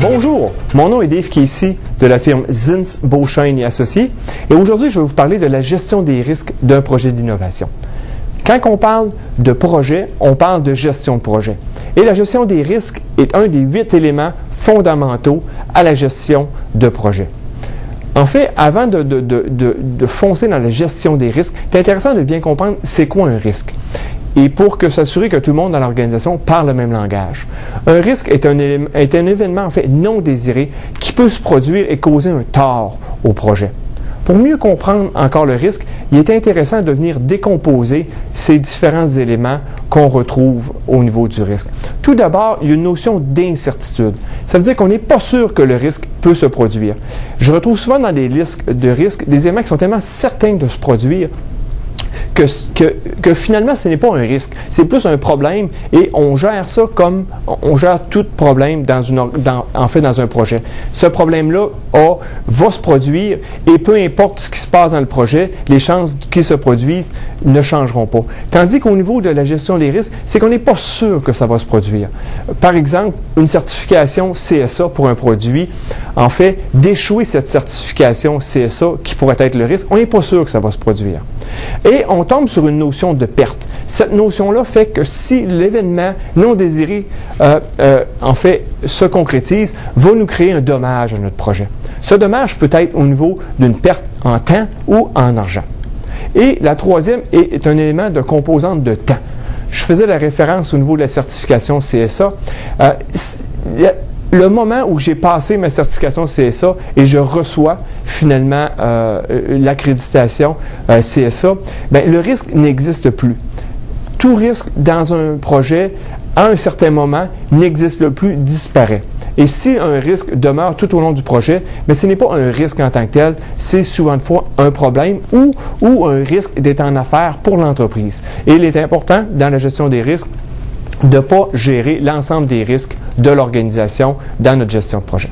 Bonjour, mon nom est Dave Casey de la firme Zins Beauchesne et Associés et aujourd'hui je vais vous parler de la gestion des risques d'un projet d'innovation. Quand on parle de projet, on parle de gestion de projet. Et la gestion des risques est un des 8 éléments fondamentaux à la gestion de projet. En fait, avant de foncer dans la gestion des risques, c'est intéressant de bien comprendre c'est quoi un risque. Et pour s'assurer que tout le monde dans l'organisation parle le même langage. Un risque est un événement en fait non désiré qui peut se produire et causer un tort au projet. Pour mieux comprendre encore le risque, il est intéressant de venir décomposer ces différents éléments qu'on retrouve au niveau du risque. Tout d'abord, il y a une notion d'incertitude. Ça veut dire qu'on n'est pas sûr que le risque peut se produire. Je retrouve souvent dans des listes de risques des éléments qui sont tellement certains de se produire que finalement, ce n'est pas un risque. C'est plus un problème et on gère ça comme on gère tout problème dans un projet. Ce problème-là va se produire et peu importe ce qui se passe dans le projet, les chances qu'il se produise ne changeront pas. Tandis qu'au niveau de la gestion des risques, c'est qu'on n'est pas sûr que ça va se produire. Par exemple, une certification CSA pour un produit, en fait, d'échouer cette certification CSA qui pourrait être le risque, on n'est pas sûr que ça va se produire. Et on tombe sur une notion de perte. Cette notion-là fait que si l'événement non désiré, en fait, se concrétise, va nous créer un dommage à notre projet. Ce dommage peut être au niveau d'une perte en temps ou en argent. Et la troisième est un élément de composante de temps. Je faisais la référence au niveau de la certification CSA. Le moment où j'ai passé ma certification CSA et je reçois finalement l'accréditation CSA, bien, le risque n'existe plus. Tout risque dans un projet, à un certain moment, n'existe plus, disparaît. Et si un risque demeure tout au long du projet, mais ce n'est pas un risque en tant que tel, c'est souvent de fois un problème ou un risque d'être en affaires pour l'entreprise. Et il est important, dans la gestion des risques, de ne pas gérer l'ensemble des risques de l'organisation dans notre gestion de projet.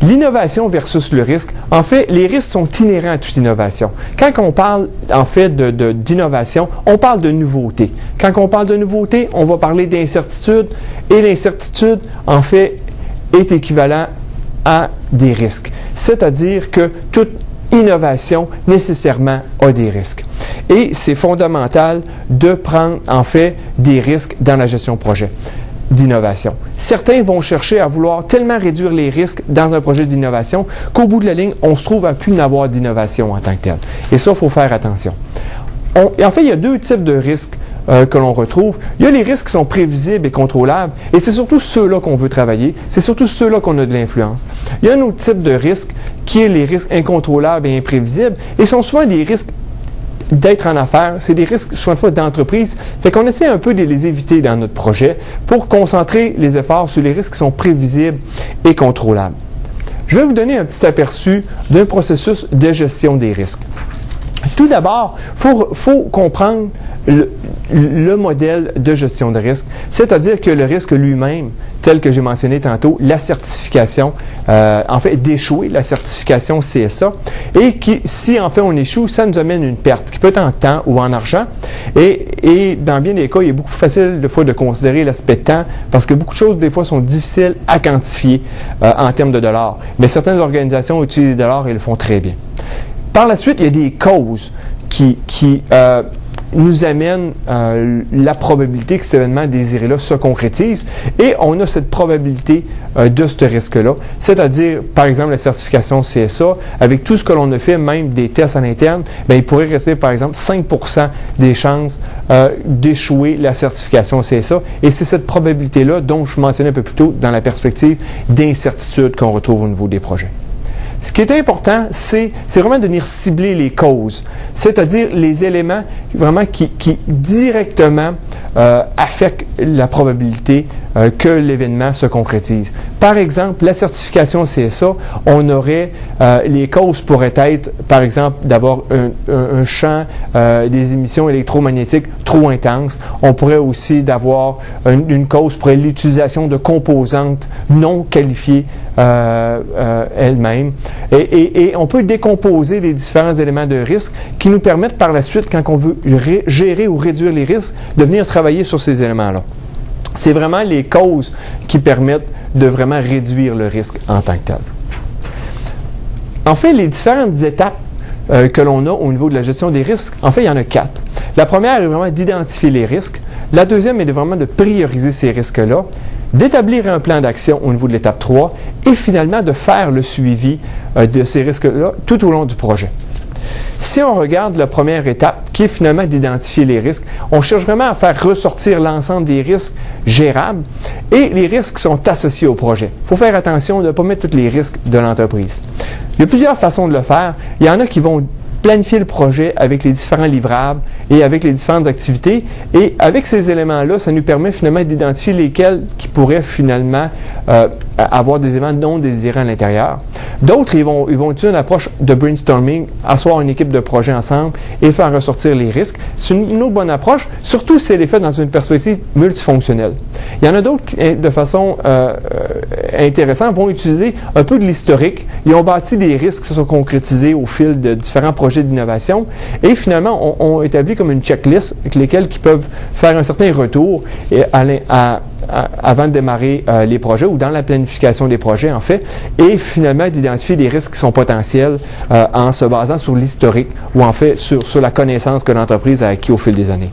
L'innovation versus le risque, en fait, les risques sont inhérents à toute innovation. Quand on parle, en fait, d'innovation, on parle de nouveauté. Quand on parle de nouveauté, on va parler d'incertitude, et l'incertitude, en fait, est équivalent à des risques. C'est-à-dire que toute innovation, nécessairement, a des risques. Et c'est fondamental de prendre, en fait, des risques dans la gestion de projet d'innovation. Certains vont chercher à vouloir tellement réduire les risques dans un projet d'innovation qu'au bout de la ligne, on se trouve à plus n'avoir d'innovation en tant que tel. Et ça, il faut faire attention. Et en fait, il y a deux types de risques que l'on retrouve. Il y a les risques qui sont prévisibles et contrôlables, et c'est surtout ceux-là qu'on veut travailler, c'est surtout ceux-là qu'on a de l'influence. Il y a un autre type de risque qui est les risques incontrôlables et imprévisibles, et sont souvent des risques d'être en affaires, c'est des risques souvent de fois d'entreprise. Fait qu'on essaie un peu de les éviter dans notre projet pour concentrer les efforts sur les risques qui sont prévisibles et contrôlables. Je vais vous donner un petit aperçu d'un processus de gestion des risques. Tout d'abord, il faut comprendre le modèle de gestion de risque, c'est-à-dire que le risque lui-même, tel que j'ai mentionné tantôt, la certification, en fait, d'échouer, la certification CSA, et si en fait on échoue, ça nous amène une perte, qui peut être en temps ou en argent, et dans bien des cas, il est beaucoup plus facile des fois de considérer l'aspect temps, parce que beaucoup de choses des fois sont difficiles à quantifier en termes de dollars, mais certaines organisations utilisent les dollars et le font très bien. Par la suite, il y a des causes qui nous amènent la probabilité que cet événement désiré-là se concrétise et on a cette probabilité de ce risque-là, c'est-à-dire, par exemple, la certification CSA, avec tout ce que l'on a fait, même des tests à l'interne, bien, il pourrait rester, par exemple, 5% des chances d'échouer la certification CSA et c'est cette probabilité-là dont je mentionnais un peu plus tôt dans la perspective d'incertitude qu'on retrouve au niveau des projets. Ce qui est important, c'est vraiment de venir cibler les causes, c'est-à-dire les éléments vraiment qui directement affectent la probabilité que l'événement se concrétise. Par exemple, la certification CSA, on aurait, les causes pourraient être, par exemple, d'avoir un champ des émissions électromagnétiques trop intense. On pourrait aussi d'avoir une cause pour l'utilisation de composantes non qualifiées elles-mêmes. Et on peut décomposer les différents éléments de risque qui nous permettent par la suite, quand on veut gérer ou réduire les risques, de venir travailler sur ces éléments-là. C'est vraiment les causes qui permettent de vraiment réduire le risque en tant que tel. En fait, les différentes étapes que l'on a au niveau de la gestion des risques, en fait, il y en a 4. La première est vraiment d'identifier les risques. La deuxième est vraiment de prioriser ces risques-là, d'établir un plan d'action au niveau de l'étape 3 et finalement de faire le suivi de ces risques-là tout au long du projet. Si on regarde la première étape, qui est finalement d'identifier les risques, on cherche vraiment à faire ressortir l'ensemble des risques gérables et les risques qui sont associés au projet. Il faut faire attention de ne pas mettre tous les risques de l'entreprise. Il y a plusieurs façons de le faire. Il y en a qui vont planifier le projet avec les différents livrables et avec les différentes activités. Et avec ces éléments-là, ça nous permet finalement d'identifier lesquels qui pourraient finalement avoir des éléments non désirés à l'intérieur. D'autres, ils vont utiliser une approche de brainstorming, asseoir une équipe de projet ensemble et faire ressortir les risques. C'est une autre bonne approche, surtout si elle est faite dans une perspective multifonctionnelle. Il y en a d'autres qui, de façon intéressante, vont utiliser un peu de l'historique. Ils ont bâti des risques qui se sont concrétisés au fil de différents projets d'innovation et finalement ont établi comme une checklist avec lesquels ils peuvent faire un certain retour avant de démarrer les projets ou dans la planification des projets en fait et finalement d'identifier des risques qui sont potentiels en se basant sur l'historique ou en fait sur la connaissance que l'entreprise a acquis au fil des années.